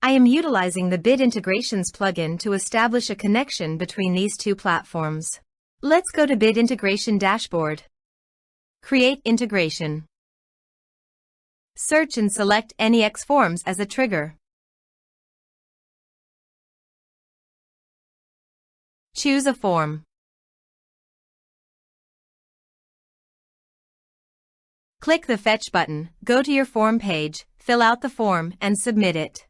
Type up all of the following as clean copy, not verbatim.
I am utilizing the Bid Integrations plugin to establish a connection between these two platforms. Let's go to Bid Integration Dashboard. Create integration. Search and select NEX Forms as a trigger. Choose a form. Click the Fetch button, go to your form page, fill out the form, and submit it.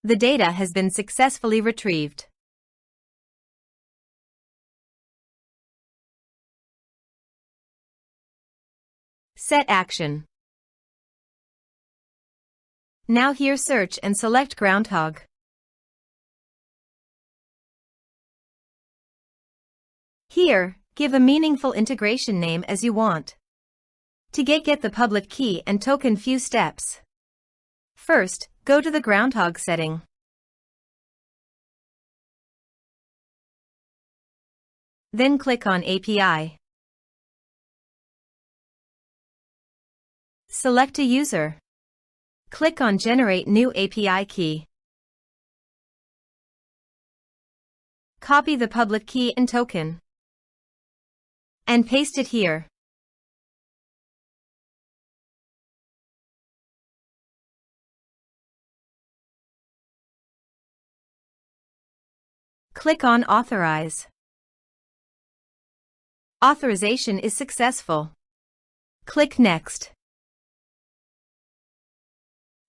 The data has been successfully retrieved. Set action. Now here search and select Groundhogg. Here, give a meaningful integration name as you want. To get the public key and token, few steps. First, go to the Groundhogg setting. Then click on API. Select a user. Click on Generate New API Key. Copy the public key and token and paste it here. Click on Authorize. Authorization is successful. Click Next.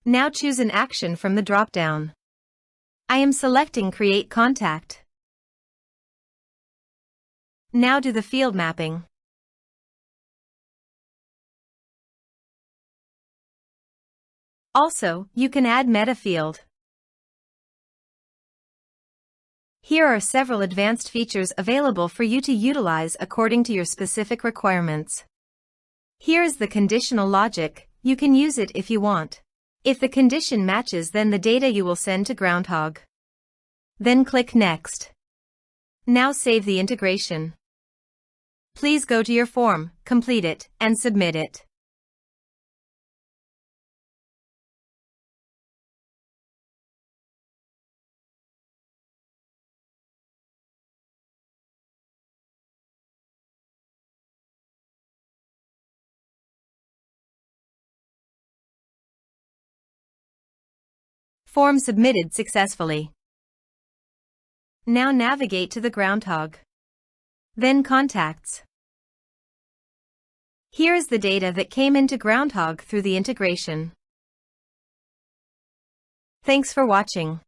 Now choose an action from the drop-down. I am selecting Create Contact. Now do the field mapping. Also, you can add meta field. Here are several advanced features available for you to utilize according to your specific requirements. Here is the conditional logic. You can use it if you want. If the condition matches, then the data you will send to Groundhogg. Then click Next. Now save the integration. Please go to your form, complete it, and submit it. Form submitted successfully. Now navigate to the Groundhogg. Then Contacts. Here is the data that came into Groundhogg through the integration. Thanks for watching.